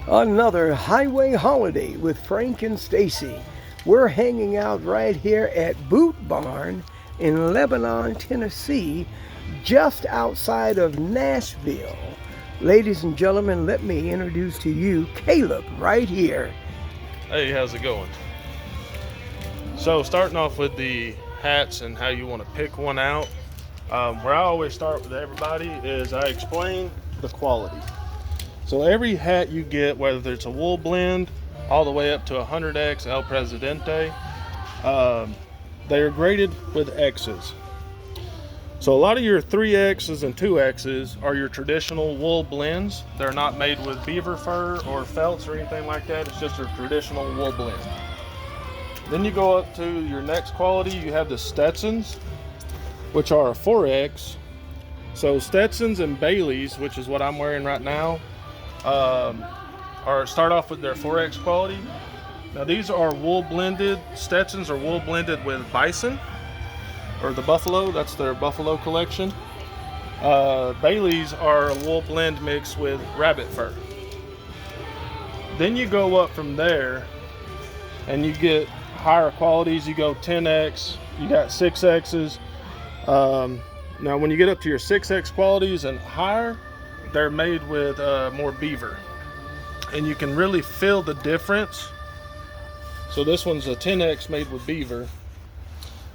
Another highway holiday with Frank and Stacy. We're hanging out right here at Boot Barn in Lebanon, Tennessee, just outside of Nashville. Ladies and gentlemen, let me introduce to you Caleb right here. Hey, how's it going? So starting off with the hats and how you want to pick one out, where I always start with everybody is I explain the quality. So every hat you get, whether it's a wool blend all the way up to 100X El Presidente, they are graded with X's. So a lot of your 3X's and 2X's are your traditional wool blends. They're not made with beaver fur or felts or anything like that. It's just your traditional wool blend. Then you go up to your next quality. You have the Stetsons, which are a 4X. So Stetsons and Baileys, which is what I'm wearing right now, start off with their 4X quality. Now these are wool blended. Stetsons are wool blended with bison or the buffalo. That's their buffalo collection. Baileys are a wool blend mixed with rabbit fur. Then you go up from there and you get higher qualities. You go 10X, you got 6X's. Now when you get up to your 6X qualities and higher, they're made with more beaver, and you can really feel the difference. So this one's a 10X made with beaver.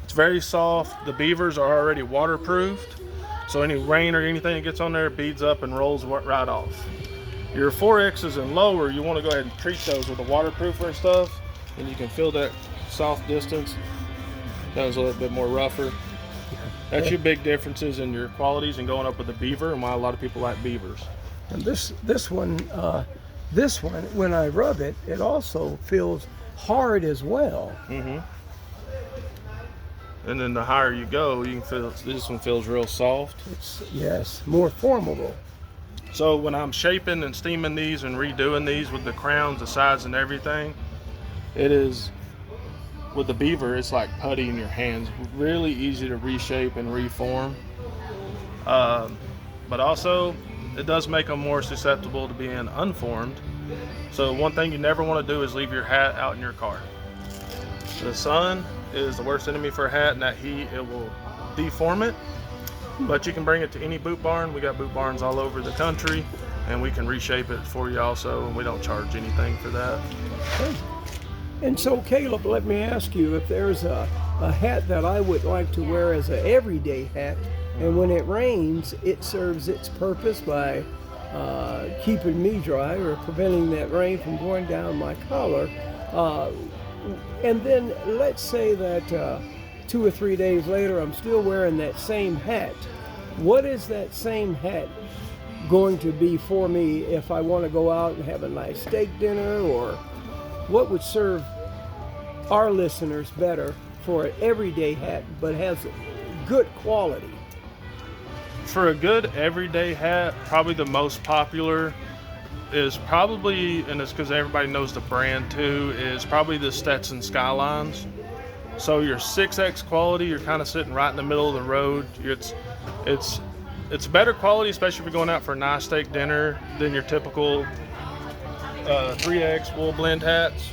It's very soft. The beavers are already waterproofed, so any rain or anything that gets on there beads up and rolls right off. Your 4X's and lower, you want to go ahead and treat those with a waterproofer and stuff, and you can feel that soft distance. That was a little bit more rougher. That's your big differences in your qualities and going up with the beaver, and why a lot of people like beavers. And this one, when I rub it, it also feels hard as well. Mm-hmm. And then the higher you go, you can feel this one feels real soft. Yes, more formable. So when I'm shaping and steaming these and redoing these with the crowns, the sides, and everything, it is. With the beaver, it's like putty in your hands. Really easy to reshape and reform. But also, it does make them more susceptible to being unformed. So one thing you never want to do is leave your hat out in your car. The sun is the worst enemy for a hat, and that heat, it will deform it. But you can bring it to any boot barn. We got boot barns all over the country, and we can reshape it for you also, and we don't charge anything for that. Okay. And so, Caleb, let me ask you, if there's a hat that I would like to wear as an everyday hat, and when it rains, it serves its purpose by keeping me dry or preventing that rain from going down my collar. And then let's say that 2 or 3 days later, I'm still wearing that same hat. What is that same hat going to be for me if I want to go out and have a nice steak dinner, or what would serve our listeners better for an everyday hat but has good quality? For a good everyday hat, probably the most popular is probably, and it's because everybody knows the brand too, is probably the Stetson Skylines. So your 6X quality, you're kind of sitting right in the middle of the road. It's better quality, especially if you're going out for a nice steak dinner, than your typical 3X wool blend hats.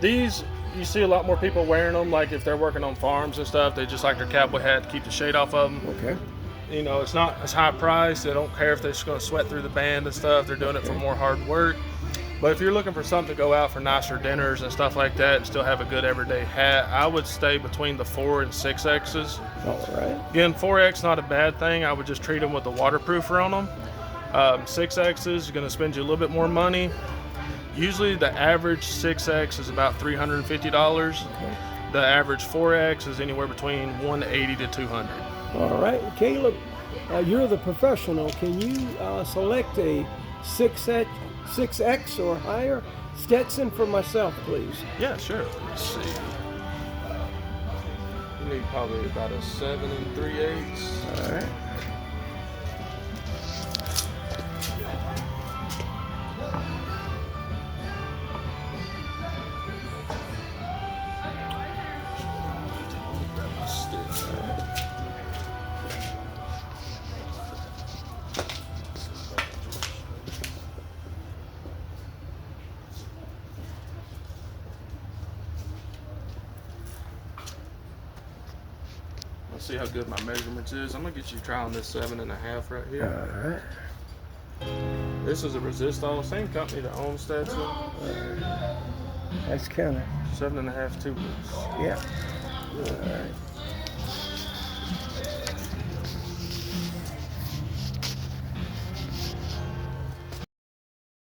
These, you see a lot more people wearing them, like if they're working on farms and stuff, they just like their cowboy hat to keep the shade off of them. Okay. You know, it's not as high priced. They don't care if they're just going to sweat through the band and stuff. They're doing it for more hard work. But if you're looking for something to go out for nicer dinners and stuff like that and still have a good everyday hat, I would stay between the 4 and 6X's. All right. Again, 4X not a bad thing. I would just treat them with a waterproofer on them. 6X's, you're going to spend you a little bit more money. Usually the average 6X is about $350. Okay. The average 4X is anywhere between $180 to $200. All right, Caleb, you're the professional. Can you select a 6X or higher Stetson for myself, please? Yeah, sure. Let's see. You need probably about a 7 3/8. All right. see how good my measurements is. I'm gonna get you trying this 7.5 right All here. right. This is a resistol, same company that owns Stetson. That's kind of, 7.5 tubeless. yeah. All right.